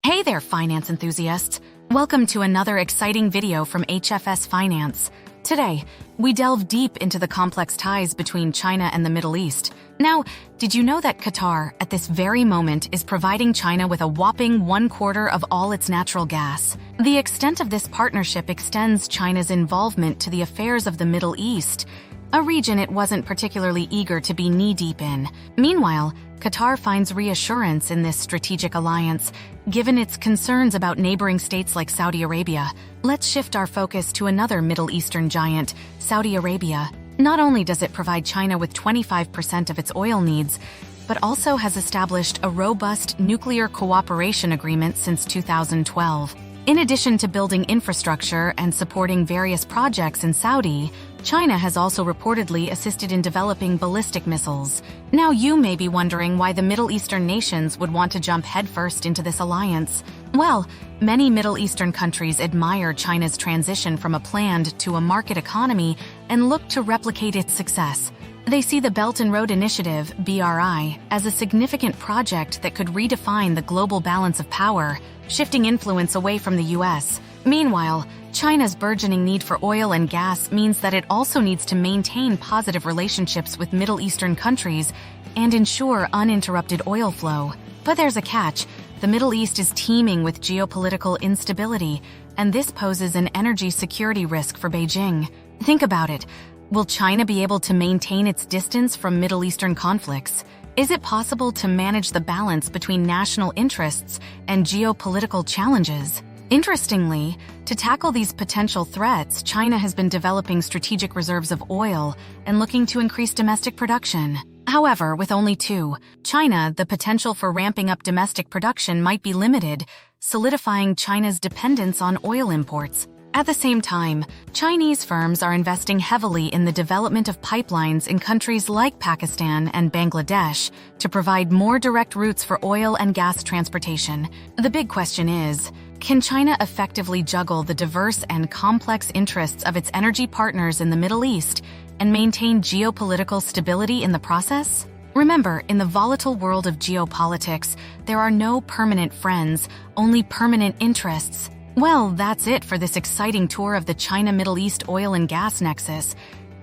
Hey there, finance enthusiasts! Welcome to another exciting video from HFS Finance. Today, we delve deep into the complex ties between China and the Middle East. Now, did you know that Qatar, at this very moment, is providing China with a whopping 1/4 of all its natural gas? The extent of this partnership extends China's involvement to the affairs of the Middle East, a region it wasn't particularly eager to be knee-deep in. Meanwhile, Qatar finds reassurance in this strategic alliance, given its concerns about neighboring states like Saudi Arabia. Let's shift our focus to another Middle Eastern giant, Saudi Arabia. Not only does it provide China with 25% of its oil needs, but also has established a robust nuclear cooperation agreement since 2012. In addition to building infrastructure and supporting various projects in Saudi, China has also reportedly assisted in developing ballistic missiles. Now you may be wondering why the Middle Eastern nations would want to jump headfirst into this alliance. Well, many Middle Eastern countries admire China's transition from a planned to a market economy and look to replicate its success. They see the Belt and Road Initiative, BRI, as a significant project that could redefine the global balance of power, shifting influence away from the US. Meanwhile, China's burgeoning need for oil and gas means that it also needs to maintain positive relationships with Middle Eastern countries and ensure uninterrupted oil flow. But there's a catch. The Middle East is teeming with geopolitical instability, and this poses an energy security risk for Beijing. Think about it. Will China be able to maintain its distance from Middle Eastern conflicts? Is it possible to manage the balance between national interests and geopolitical challenges? Interestingly, to tackle these potential threats, China has been developing strategic reserves of oil and looking to increase domestic production. However, with only China, the potential for ramping up domestic production might be limited, solidifying China's dependence on oil imports. At the same time, Chinese firms are investing heavily in the development of pipelines in countries like Pakistan and Bangladesh to provide more direct routes for oil and gas transportation. The big question is, can China effectively juggle the diverse and complex interests of its energy partners in the Middle East and maintain geopolitical stability in the process? Remember, in the volatile world of geopolitics, there are no permanent friends, only permanent interests. Well, that's it for this exciting tour of the China-Middle East oil and gas nexus.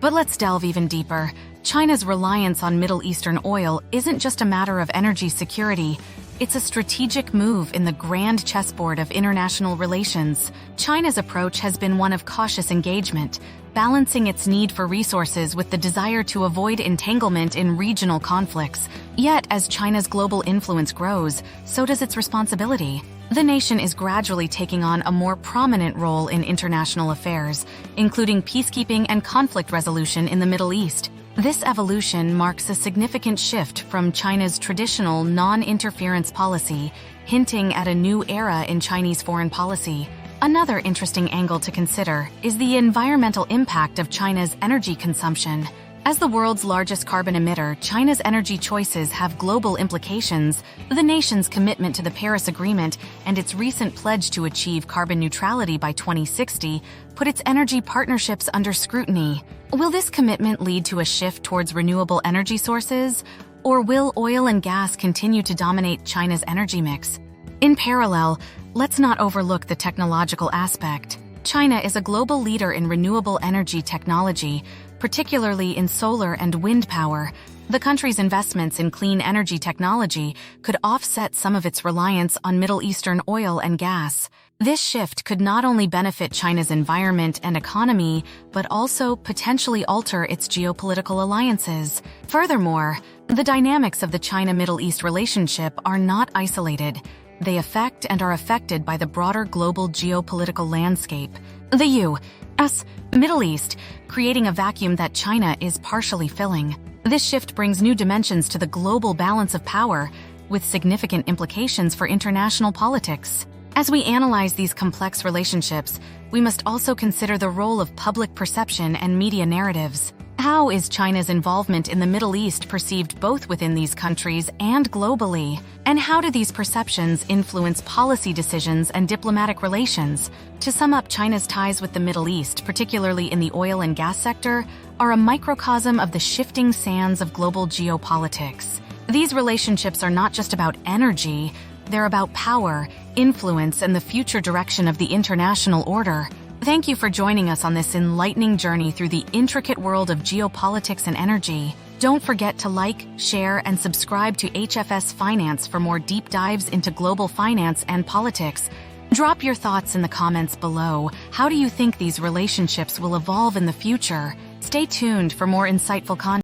But let's delve even deeper. China's reliance on Middle Eastern oil isn't just a matter of energy security. It's a strategic move in the grand chessboard of international relations. China's approach has been one of cautious engagement, balancing its need for resources with the desire to avoid entanglement in regional conflicts. Yet, as China's global influence grows, so does its responsibility. The nation is gradually taking on a more prominent role in international affairs, including peacekeeping and conflict resolution in the Middle East. This evolution marks a significant shift from China's traditional non-interference policy, hinting at a new era in Chinese foreign policy. Another interesting angle to consider is the environmental impact of China's energy consumption. As the world's largest carbon emitter, China's energy choices have global implications. The nation's commitment to the Paris Agreement and its recent pledge to achieve carbon neutrality by 2060 put its energy partnerships under scrutiny. Will this commitment lead to a shift towards renewable energy sources, or will oil and gas continue to dominate China's energy mix? In parallel, let's not overlook the technological aspect. China is a global leader in renewable energy technology, particularly in solar and wind power. The country's investments in clean energy technology could offset some of its reliance on Middle Eastern oil and gas. This shift could not only benefit China's environment and economy, but also potentially alter its geopolitical alliances. Furthermore, the dynamics of the China-Middle East relationship are not isolated. They affect and are affected by the broader global geopolitical landscape. The U.S. Middle East, creating a vacuum that China is partially filling. This shift brings new dimensions to the global balance of power, with significant implications for international politics. As we analyze these complex relationships, we must also consider the role of public perception and media narratives. How is China's involvement in the Middle East perceived both within these countries and globally? And how do these perceptions influence policy decisions and diplomatic relations? To sum up, China's ties with the Middle East, particularly in the oil and gas sector, are a microcosm of the shifting sands of global geopolitics. These relationships are not just about energy, They're about power, influence, and the future direction of the international order. Thank you for joining us on this enlightening journey through the intricate world of geopolitics and energy. Don't forget to like, share, and subscribe to HFS Finance for more deep dives into global finance and politics. Drop your thoughts in the comments below. How do you think these relationships will evolve in the future? Stay tuned for more insightful content.